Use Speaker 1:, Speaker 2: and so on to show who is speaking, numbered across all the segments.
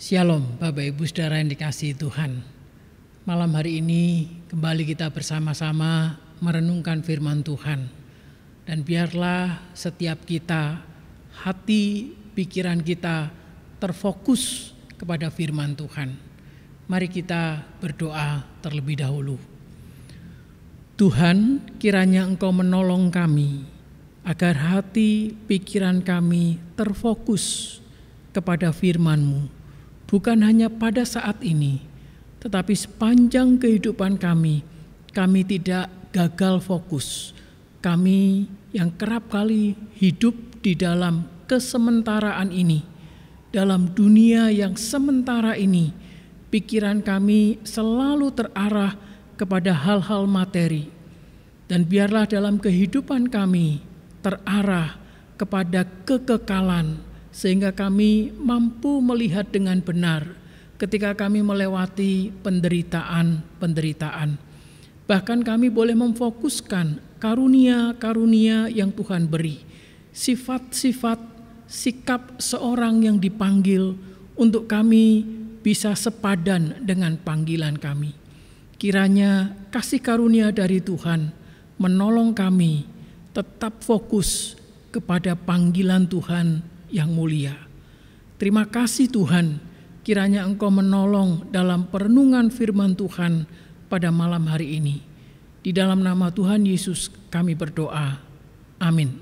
Speaker 1: Shalom Bapak Ibu Saudara yang dikasihi Tuhan. Malam hari ini kembali kita bersama-sama merenungkan firman Tuhan. Dan biarlah setiap kita, hati, pikiran kita terfokus kepada firman Tuhan. Mari kita berdoa terlebih dahulu. Tuhan, kiranya Engkau menolong kami agar hati, pikiran kami terfokus kepada firman-Mu. Bukan hanya pada saat ini, tetapi sepanjang kehidupan kami tidak gagal fokus. Kami yang kerap kali hidup di dalam kesementaraan ini, dalam dunia yang sementara ini, pikiran kami selalu terarah kepada hal-hal materi. Dan biarlah dalam kehidupan kami terarah kepada kekekalan, sehingga kami mampu melihat dengan benar ketika kami melewati penderitaan-penderitaan. Bahkan kami boleh memfokuskan karunia-karunia yang Tuhan beri, sifat-sifat, sikap seorang yang dipanggil untuk kami bisa sepadan dengan panggilan kami. Kiranya kasih karunia dari Tuhan menolong kami tetap fokus kepada panggilan Tuhan yang mulia. Terima kasih Tuhan, kiranya Engkau menolong dalam perenungan firman Tuhan pada malam hari ini. Di dalam nama Tuhan Yesus kami berdoa. Amin.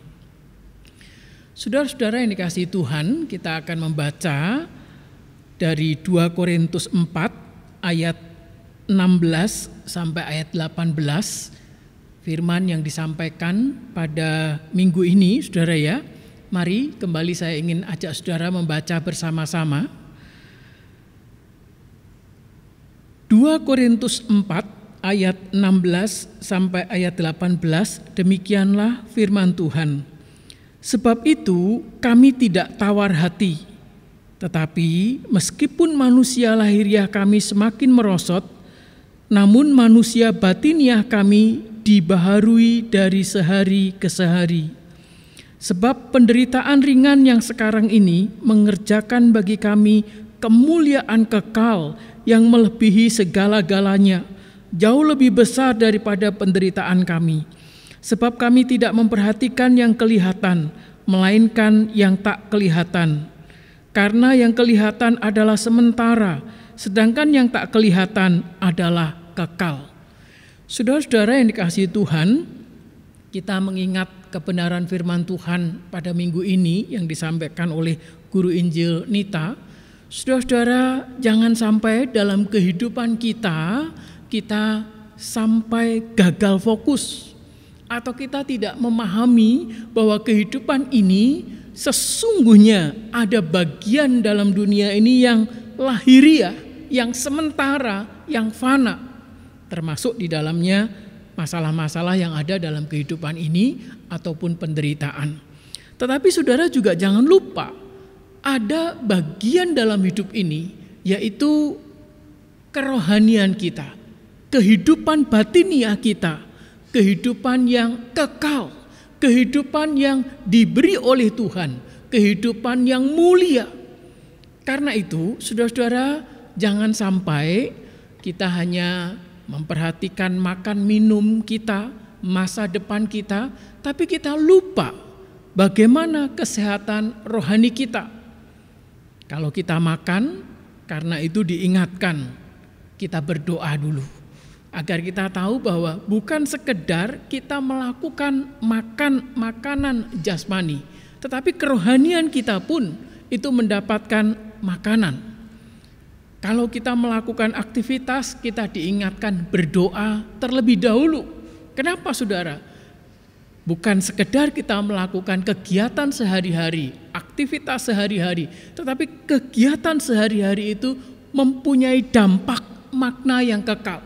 Speaker 1: Saudara-saudara yang dikasihi Tuhan, kita akan membaca dari 2 Korintus 4 ayat 16 sampai ayat 18. Firman yang disampaikan pada minggu ini, saudara ya. Mari kembali saya ingin ajak saudara membaca bersama-sama. 2 Korintus 4 ayat 16 sampai ayat 18, demikianlah firman Tuhan. Sebab itu kami tidak tawar hati, tetapi meskipun manusia lahiriah kami semakin merosot, namun manusia batiniah kami dibaharui dari sehari ke sehari. Sebab penderitaan ringan yang sekarang ini mengerjakan bagi kami kemuliaan kekal yang melebihi segala-galanya, jauh lebih besar daripada penderitaan kami. Sebab kami tidak memperhatikan yang kelihatan, melainkan yang tak kelihatan. Karena yang kelihatan adalah sementara, sedangkan yang tak kelihatan adalah kekal. Saudara-saudara yang dikasihi Tuhan, kita mengingat kebenaran firman Tuhan pada minggu ini yang disampaikan oleh Guru Injil Nita. Saudara-saudara, jangan sampai dalam kehidupan kita sampai gagal fokus, atau kita tidak memahami bahwa kehidupan ini sesungguhnya ada bagian dalam dunia ini yang lahiriah, yang sementara, yang fana, termasuk di dalamnya masalah-masalah yang ada dalam kehidupan ini ataupun penderitaan. Tetapi saudara juga jangan lupa ada bagian dalam hidup ini, yaitu kerohanian kita, kehidupan batiniah kita, kehidupan yang kekal, kehidupan yang diberi oleh Tuhan, kehidupan yang mulia. Karena itu saudara-saudara, jangan sampai kita hanya memperhatikan makan minum kita, masa depan kita, tapi kita lupa bagaimana kesehatan rohani kita. Kalau kita makan, karena itu diingatkan, kita berdoa dulu, agar kita tahu bahwa bukan sekedar kita melakukan makan makanan jasmani, tetapi kerohanian kita pun itu mendapatkan makanan. Kalau kita melakukan aktivitas, kita diingatkan berdoa terlebih dahulu. Kenapa saudara? Bukan sekedar kita melakukan kegiatan sehari-hari, aktivitas sehari-hari, tetapi kegiatan sehari-hari itu mempunyai dampak makna yang kekal.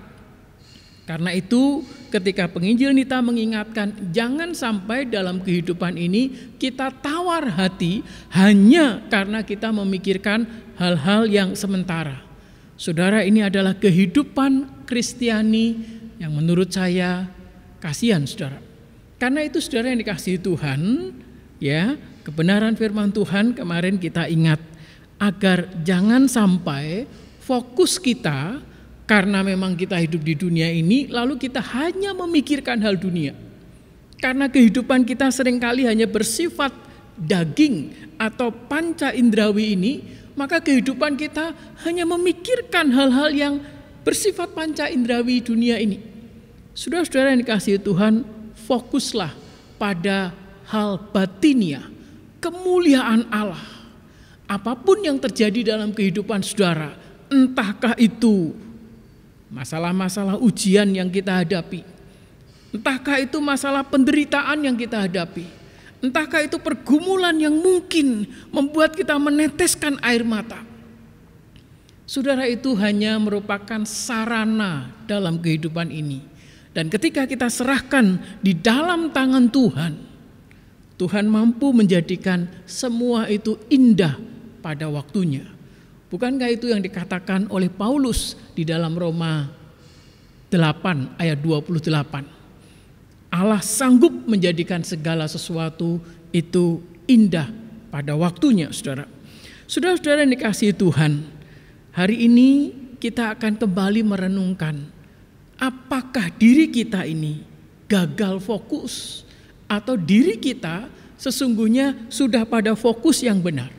Speaker 1: Karena itu ketika penginjil Nita mengingatkan, jangan sampai dalam kehidupan ini kita tawar hati hanya karena kita memikirkan hal-hal yang sementara. Saudara, ini adalah kehidupan Kristiani yang menurut saya kasihan saudara. Karena itu saudara yang dikasihi Tuhan, ya, kebenaran firman Tuhan kemarin kita ingat agar jangan sampai fokus kita, karena memang kita hidup di dunia ini, lalu kita hanya memikirkan hal dunia. Karena kehidupan kita seringkali hanya bersifat daging atau panca indrawi ini, maka kehidupan kita hanya memikirkan hal-hal yang bersifat panca indrawi dunia ini. Saudara-saudara yang dikasihi Tuhan, fokuslah pada hal batinia, kemuliaan Allah. Apapun yang terjadi dalam kehidupan saudara, entahkah itu masalah-masalah ujian yang kita hadapi, entahkah itu masalah penderitaan yang kita hadapi, entahkah itu pergumulan yang mungkin membuat kita meneteskan air mata. Saudara, itu hanya merupakan sarana dalam kehidupan ini. Dan ketika kita serahkan di dalam tangan Tuhan, Tuhan mampu menjadikan semua itu indah pada waktunya. Bukankah itu yang dikatakan oleh Paulus di dalam Roma 8 ayat 28. Allah sanggup menjadikan segala sesuatu itu indah pada waktunya, saudara. Saudara-saudara yang dikasihi Tuhan, hari ini kita akan kembali merenungkan apakah diri kita ini gagal fokus atau diri kita sesungguhnya sudah pada fokus yang benar.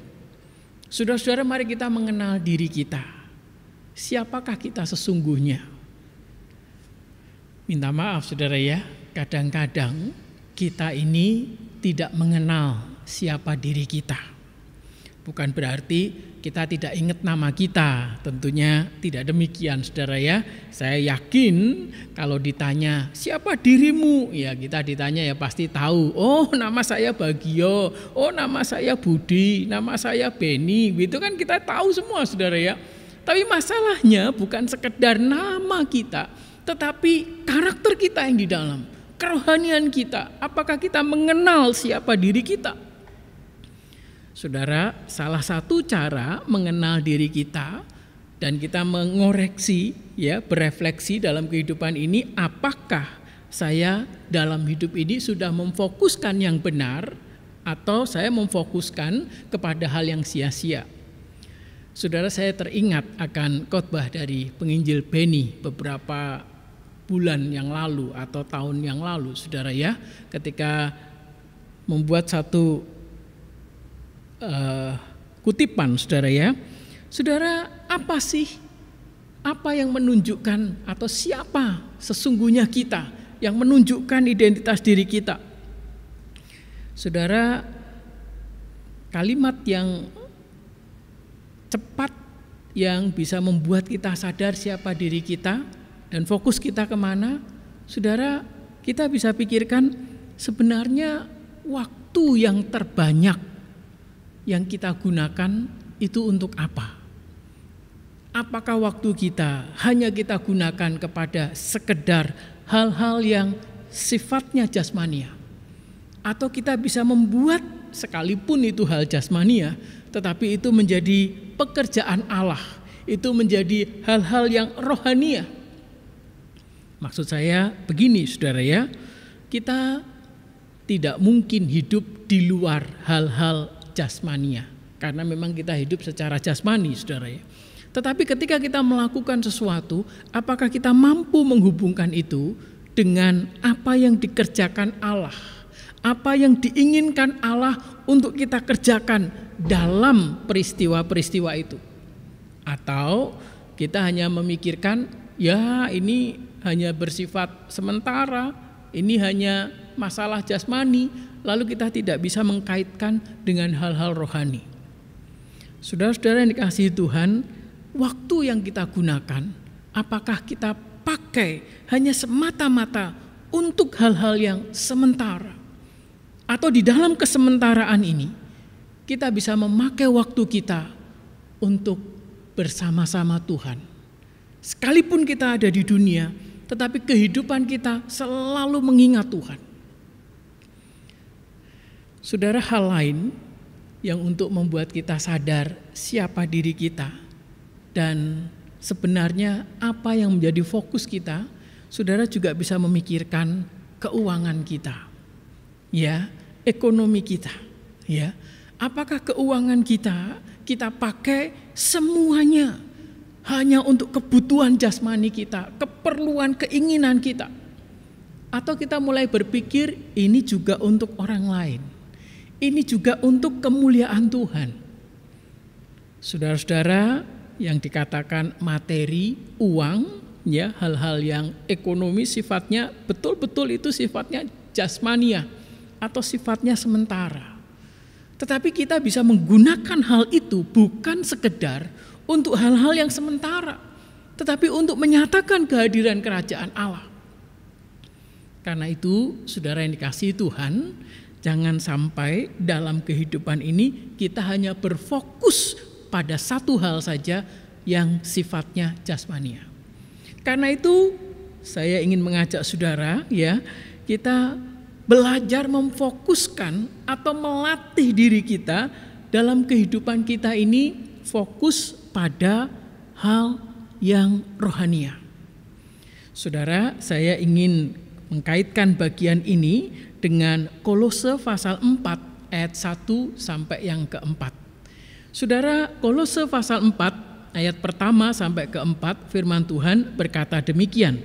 Speaker 1: Saudara-saudara, mari kita mengenal diri kita. Siapakah kita sesungguhnya? Minta maaf saudara ya, kadang-kadang kita ini tidak mengenal siapa diri kita. Bukan berarti kita tidak ingat nama kita, tentunya tidak demikian saudara ya. Saya yakin kalau ditanya siapa dirimu, ya kita ditanya ya pasti tahu. Oh, nama saya Bagio, oh nama saya Budi, nama saya Beni, gitu kan kita tahu semua saudara ya. Tapi masalahnya bukan sekedar nama kita, tetapi karakter kita yang di dalam, kerohanian kita. Apakah kita mengenal siapa diri kita? Saudara, salah satu cara mengenal diri kita dan kita mengoreksi, ya, berefleksi dalam kehidupan ini, apakah saya dalam hidup ini sudah memfokuskan yang benar atau saya memfokuskan kepada hal yang sia-sia. Saudara, saya teringat akan khotbah dari penginjil Beni beberapa bulan yang lalu atau tahun yang lalu, saudara ya, ketika membuat satu kutipan, saudara ya. Saudara, apa yang menunjukkan atau siapa sesungguhnya kita, yang menunjukkan identitas diri kita? Saudara, kalimat yang cepat yang bisa membuat kita sadar siapa diri kita dan fokus kita kemana, saudara, kita bisa pikirkan sebenarnya waktu yang terbanyak yang kita gunakan itu untuk apa? Apakah waktu kita hanya kita gunakan kepada sekedar hal-hal yang sifatnya jasmania? Atau kita bisa membuat sekalipun itu hal jasmania, tetapi itu menjadi pekerjaan Allah, itu menjadi hal-hal yang rohania. Maksud saya begini saudara ya, kita tidak mungkin hidup di luar hal-hal jasmania, karena memang kita hidup secara jasmani saudara ya. Tetapi ketika kita melakukan sesuatu, apakah kita mampu menghubungkan itu dengan apa yang dikerjakan Allah, apa yang diinginkan Allah untuk kita kerjakan dalam peristiwa-peristiwa itu? Atau kita hanya memikirkan, ya ini hanya bersifat sementara, ini hanya masalah jasmani, lalu kita tidak bisa mengkaitkan dengan hal-hal rohani. Saudara-saudara yang dikasihi Tuhan, waktu yang kita gunakan, apakah kita pakai hanya semata-mata untuk hal-hal yang sementara? Atau di dalam kesementaraan ini, kita bisa memakai waktu kita untuk bersama-sama Tuhan. Sekalipun kita ada di dunia, tetapi kehidupan kita selalu mengingat Tuhan. Saudara, hal lain yang untuk membuat kita sadar siapa diri kita dan sebenarnya apa yang menjadi fokus kita, saudara juga bisa memikirkan keuangan kita, ya, ekonomi kita, ya. Apakah keuangan kita kita pakai semuanya hanya untuk kebutuhan jasmani kita, keperluan, keinginan kita. Atau kita mulai berpikir ini juga untuk orang lain. Ini juga untuk kemuliaan Tuhan. Saudara-saudara, yang dikatakan materi, uang, ya, hal-hal yang ekonomi sifatnya betul-betul itu sifatnya jasmania atau sifatnya sementara. Tetapi kita bisa menggunakan hal itu bukan sekedar untuk hal-hal yang sementara, tetapi untuk menyatakan kehadiran kerajaan Allah. Karena itu, saudara yang dikasihi Tuhan, jangan sampai dalam kehidupan ini kita hanya berfokus pada satu hal saja yang sifatnya jasmania. Karena itu, saya ingin mengajak saudara, ya, kita belajar memfokuskan atau melatih diri kita dalam kehidupan kita ini fokus pada hal yang rohania. Saudara, saya ingin mengkaitkan bagian ini dengan Kolose pasal 4 ayat 1 sampai yang keempat. Saudara, Kolose pasal 4 ayat pertama sampai keempat, firman Tuhan berkata demikian.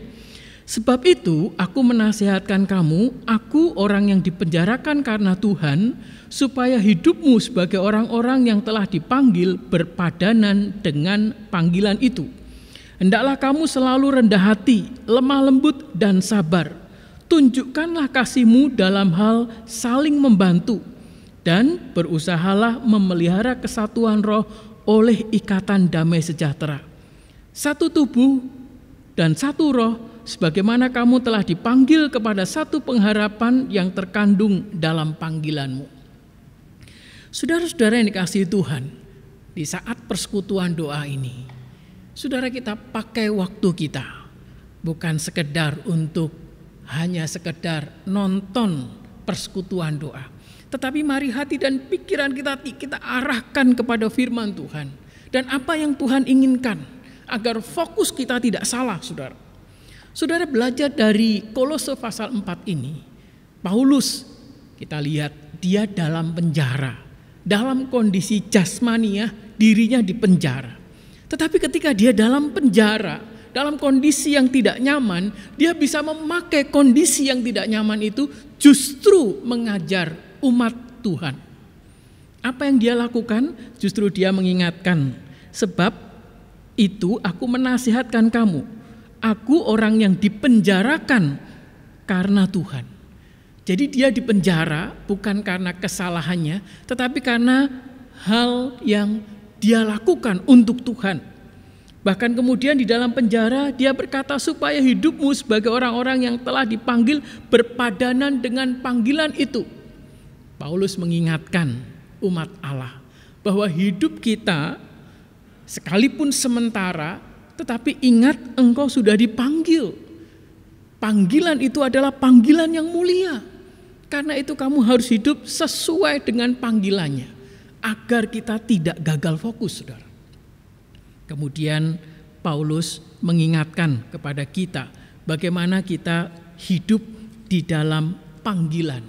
Speaker 1: Sebab itu aku menasihatkan kamu, aku orang yang dipenjarakan karena Tuhan, supaya hidupmu sebagai orang-orang yang telah dipanggil berpadanan dengan panggilan itu. Hendaklah kamu selalu rendah hati, lemah lembut dan sabar. Tunjukkanlah kasihmu dalam hal saling membantu, dan berusahalah memelihara kesatuan roh oleh ikatan damai sejahtera. Satu tubuh dan satu roh, sebagaimana kamu telah dipanggil kepada satu pengharapan yang terkandung dalam panggilanmu. Saudara-saudara yang dikasihi Tuhan, di saat persekutuan doa ini, saudara, kita pakai waktu kita bukan sekedar untuk hanya sekedar nonton persekutuan doa, tetapi mari hati dan pikiran kita arahkan kepada firman Tuhan dan apa yang Tuhan inginkan agar fokus kita tidak salah, saudara. Saudara, belajar dari Kolose pasal 4 ini, Paulus kita lihat dia dalam penjara, dalam kondisi jasmania, dirinya di penjara. Tetapi ketika dia dalam penjara, dalam kondisi yang tidak nyaman, dia bisa memakai kondisi yang tidak nyaman itu justru mengajar umat Tuhan. Apa yang dia lakukan? Justru dia mengingatkan, sebab itu aku menasihatkan kamu, aku orang yang dipenjarakan karena Tuhan. Jadi dia dipenjara bukan karena kesalahannya, tetapi karena hal yang dia lakukan untuk Tuhan. Bahkan kemudian di dalam penjara dia berkata supaya hidupmu sebagai orang-orang yang telah dipanggil berpadanan dengan panggilan itu. Paulus mengingatkan umat Allah bahwa hidup kita sekalipun sementara, tetapi ingat engkau sudah dipanggil. Panggilan itu adalah panggilan yang mulia. Karena itu kamu harus hidup sesuai dengan panggilannya agar kita tidak gagal fokus, saudara. Kemudian Paulus mengingatkan kepada kita bagaimana kita hidup di dalam panggilan.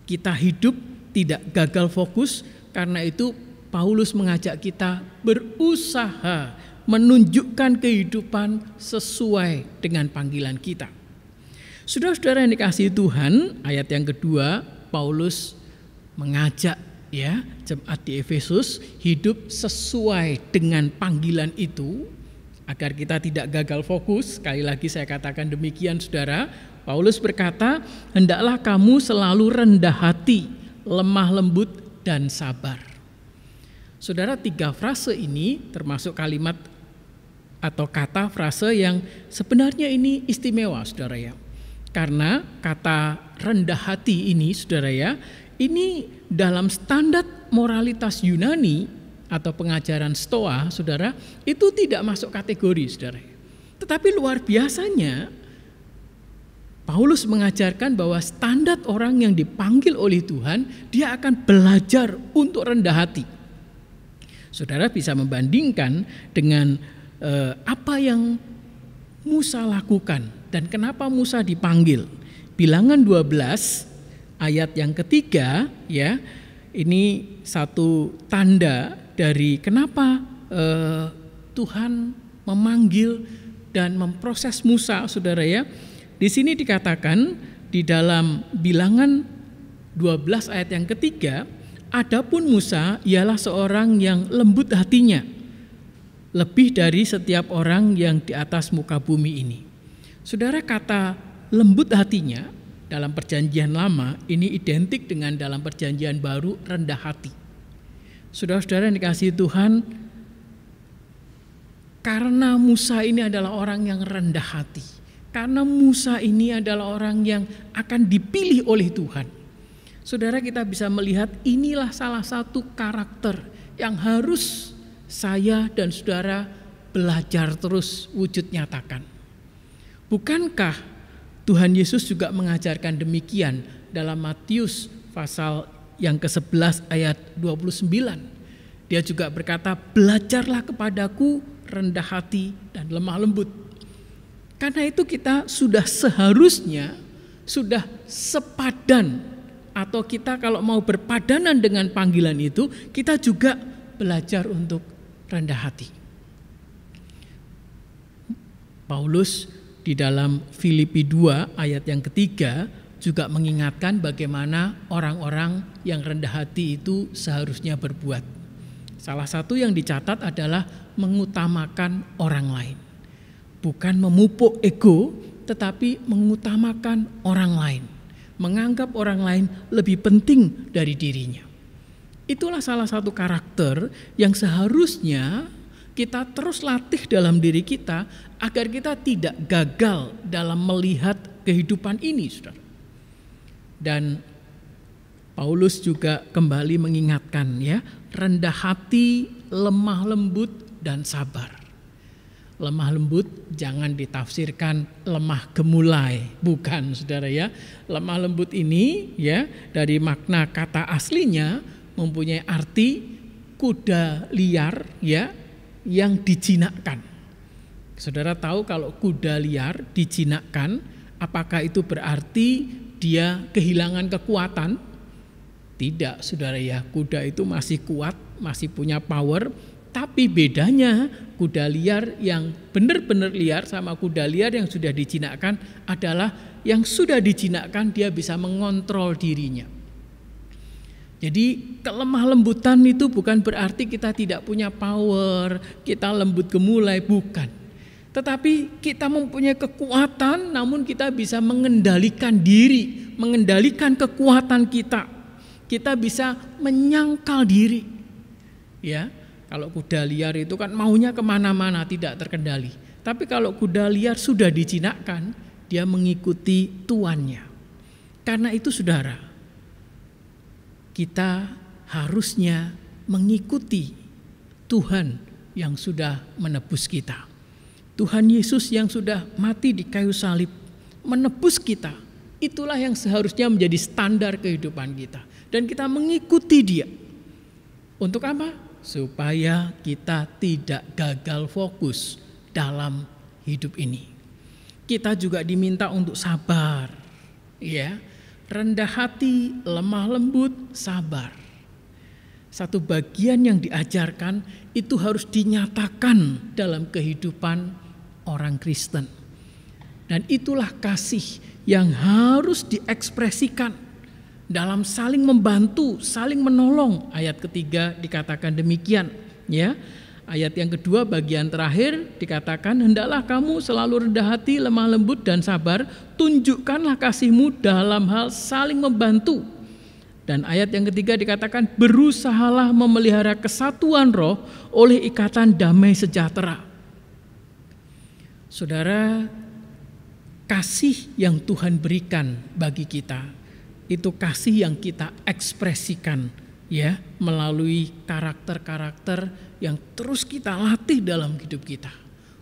Speaker 1: Kita hidup tidak gagal fokus, karena itu Paulus mengajak kita berusaha menunjukkan kehidupan sesuai dengan panggilan kita. Saudara-saudara yang dikasihi Tuhan, ayat yang kedua, Paulus mengajak jemaat di Efesus hidup sesuai dengan panggilan itu agar kita tidak gagal fokus. Sekali lagi saya katakan demikian, saudara. Paulus berkata, hendaklah kamu selalu rendah hati, lemah lembut dan sabar. Saudara, 3 frase ini termasuk kalimat atau kata frase yang sebenarnya ini istimewa, saudara ya. Karena kata rendah hati ini, saudara ya, ini dalam standar moralitas Yunani atau pengajaran Stoa, saudara, itu tidak masuk kategori, saudara. Tetapi luar biasanya, Paulus mengajarkan bahwa standar orang yang dipanggil oleh Tuhan, dia akan belajar untuk rendah hati. Saudara bisa membandingkan dengan apa yang Musa lakukan dan kenapa Musa dipanggil. Bilangan 12 ayat yang ketiga, ya, ini satu tanda dari kenapa Tuhan memanggil dan memproses Musa, saudara ya. Di sini dikatakan di dalam Bilangan 12 ayat yang ketiga, adapun Musa ialah seorang yang lembut hatinya, lebih dari setiap orang yang di atas muka bumi ini. Saudara, kata lembut hatinya dalam perjanjian lama ini identik dengan dalam perjanjian baru rendah hati. Saudara-saudara yang dikasihi Tuhan, karena Musa ini adalah orang yang rendah hati, karena Musa ini adalah orang yang akan dipilih oleh Tuhan, saudara, kita bisa melihat inilah salah satu karakter yang harus saya dan saudara belajar terus wujud nyatakan. Bukankah Tuhan Yesus juga mengajarkan demikian dalam Matius pasal yang ke-11 ayat 29. Dia juga berkata, belajarlah kepadaku rendah hati dan lemah lembut. Karena itu kita sudah seharusnya sudah sepadan, atau kita kalau mau berpadanan dengan panggilan itu, kita juga belajar untuk rendah hati. Paulus di dalam Filipi 2 ayat yang ketiga juga mengingatkan bagaimana orang-orang yang rendah hati itu seharusnya berbuat. Salah satu yang dicatat adalah mengutamakan orang lain. Bukan memupuk ego, tetapi mengutamakan orang lain. Menganggap orang lain lebih penting dari dirinya. Itulah salah satu karakter yang seharusnya kita terus latih dalam diri kita agar kita tidak gagal dalam melihat kehidupan ini, saudara. Dan Paulus juga kembali mengingatkan ya, rendah hati, lemah lembut dan sabar. Lemah lembut jangan ditafsirkan lemah gemulai, bukan, saudara ya. Lemah lembut ini ya dari makna kata aslinya mempunyai arti kuda liar ya yang dijinakkan. Saudara tahu kalau kuda liar dijinakkan, apakah itu berarti dia kehilangan kekuatan? Tidak, saudara ya. Kuda itu masih kuat, masih punya power. Tapi bedanya kuda liar yang benar-benar liar sama kuda liar yang sudah dijinakkan adalah yang sudah dijinakkan dia bisa mengontrol dirinya. Jadi kelemah lembutan itu bukan berarti kita tidak punya power, kita lembut gemulai, bukan. Tetapi kita mempunyai kekuatan, namun kita bisa mengendalikan diri, mengendalikan kekuatan kita. Kita bisa menyangkal diri. Ya, kalau kuda liar itu kan maunya kemana-mana, tidak terkendali. Tapi kalau kuda liar sudah dijinakkan, dia mengikuti tuannya. Karena itu saudara, kita harusnya mengikuti Tuhan yang sudah menebus kita. Tuhan Yesus yang sudah mati di kayu salib menebus kita. Itulah yang seharusnya menjadi standar kehidupan kita. Dan kita mengikuti dia. Untuk apa? Supaya kita tidak gagal fokus dalam hidup ini. Kita juga diminta untuk sabar. Ya, rendah hati, lemah lembut, sabar. Satu bagian yang diajarkan itu harus dinyatakan dalam kehidupan orang Kristen. Dan itulah kasih yang harus diekspresikan dalam saling membantu, saling menolong. Ayat ketiga dikatakan demikian, ya. Ayat yang kedua bagian terakhir dikatakan, hendaklah kamu selalu rendah hati, lemah lembut dan sabar, tunjukkanlah kasihmu dalam hal saling membantu. Dan ayat yang ketiga dikatakan, berusahalah memelihara kesatuan roh oleh ikatan damai sejahtera. Saudara, kasih yang Tuhan berikan bagi kita, itu kasih yang kita ekspresikan ya melalui karakter-karakter yang terus kita latih dalam hidup kita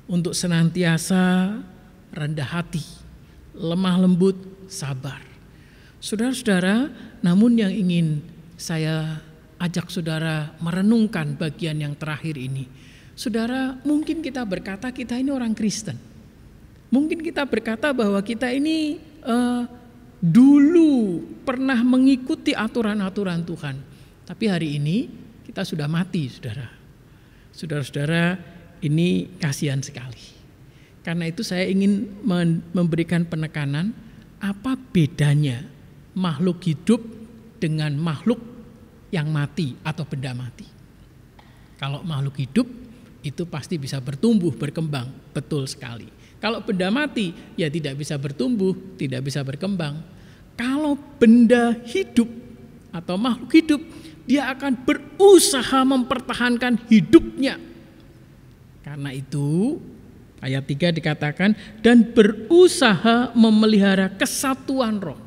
Speaker 1: untuk senantiasa rendah hati, lemah lembut, sabar. Saudara-saudara, namun yang ingin saya ajak saudara merenungkan bagian yang terakhir ini. Saudara, mungkin kita berkata kita ini orang Kristen. Mungkin kita berkata bahwa kita ini dulu pernah mengikuti aturan-aturan Tuhan. Tapi hari ini kita sudah mati, saudara. Saudara-saudara, ini kasihan sekali. Karena itu saya ingin memberikan penekanan, apa bedanya makhluk hidup dengan makhluk yang mati atau benda mati. Kalau makhluk hidup itu pasti bisa bertumbuh, berkembang, betul sekali. Kalau benda mati ya tidak bisa bertumbuh, tidak bisa berkembang. Kalau benda hidup atau makhluk hidup, dia akan berusaha mempertahankan hidupnya. Karena itu ayat 3 dikatakan, dan berusaha memelihara kesatuan roh.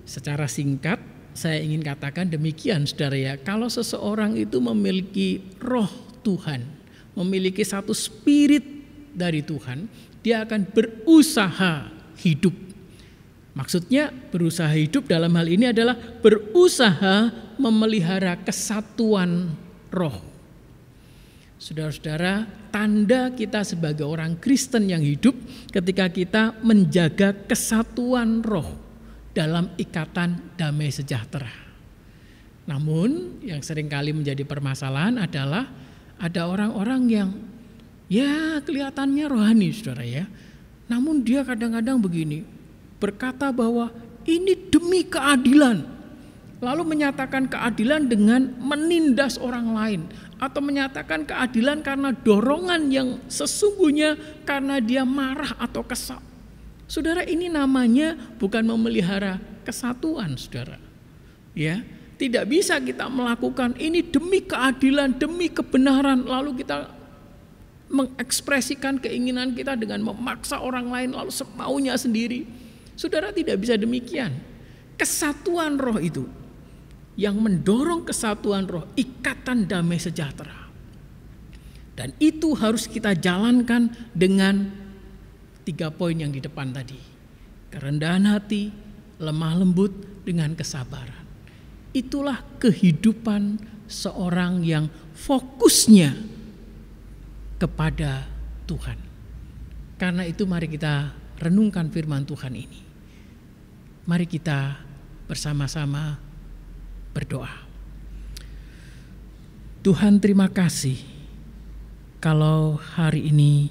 Speaker 1: Secara singkat saya ingin katakan demikian, saudara ya. Kalau seseorang itu memiliki roh Tuhan, memiliki satu spirit dari Tuhan, dia akan berusaha hidup. Maksudnya berusaha hidup dalam hal ini adalah berusaha memelihara kesatuan roh. Saudara-saudara, tanda kita sebagai orang Kristen yang hidup ketika kita menjaga kesatuan roh dalam ikatan damai sejahtera. Namun yang seringkali menjadi permasalahan adalah ada orang-orang yang ya kelihatannya rohani, saudara ya. Namun dia kadang-kadang begini, berkata bahwa ini demi keadilan. Lalu menyatakan keadilan dengan menindas orang lain. Atau menyatakan keadilan karena dorongan yang sesungguhnya karena dia marah atau kesal. Saudara, ini namanya bukan memelihara kesatuan, saudara. Ya, tidak bisa kita melakukan ini demi keadilan, demi kebenaran, lalu kita mengekspresikan keinginan kita dengan memaksa orang lain lalu semaunya sendiri. Saudara, tidak bisa demikian. Kesatuan roh itu yang mendorong kesatuan roh, ikatan damai sejahtera. Dan itu harus kita jalankan dengan 3 poin yang di depan tadi. Kerendahan hati, lemah lembut, dengan kesabaran. Itulah kehidupan seorang yang fokusnya kepada Tuhan. Karena itu mari kita renungkan firman Tuhan ini. Mari kita bersama-sama berdoa. Tuhan, terima kasih kalau hari ini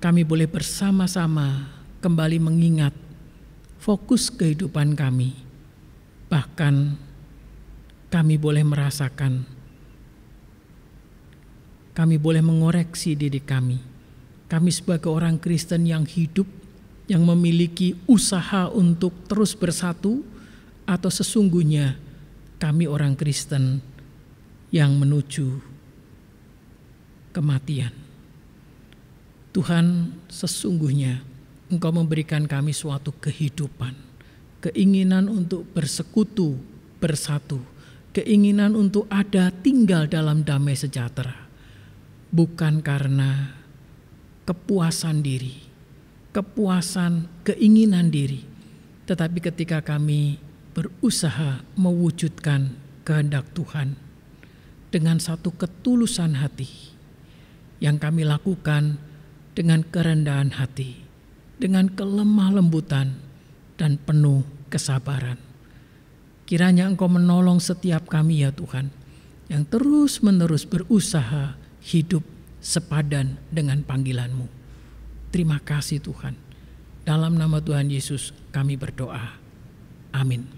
Speaker 1: kami boleh bersama-sama kembali mengingat fokus kehidupan kami. Bahkan kami boleh merasakan, kami boleh mengoreksi diri kami. Kami sebagai orang Kristen yang hidup, yang memiliki usaha untuk terus bersatu, atau sesungguhnya kami orang Kristen yang menuju kematian. Tuhan, sesungguhnya Engkau memberikan kami suatu kehidupan, keinginan untuk bersekutu, bersatu, keinginan untuk ada tinggal dalam damai sejahtera, bukan karena kepuasan diri, kepuasan keinginan diri, tetapi ketika kami berusaha mewujudkan kehendak Tuhan dengan satu ketulusan hati yang kami lakukan dengan kerendahan hati, dengan kelemah lembutan dan penuh kesabaran. Kiranya Engkau menolong setiap kami ya Tuhan, yang terus-menerus berusaha hidup sepadan dengan panggilan-Mu. Terima kasih Tuhan. Dalam nama Tuhan Yesus kami berdoa. Amin.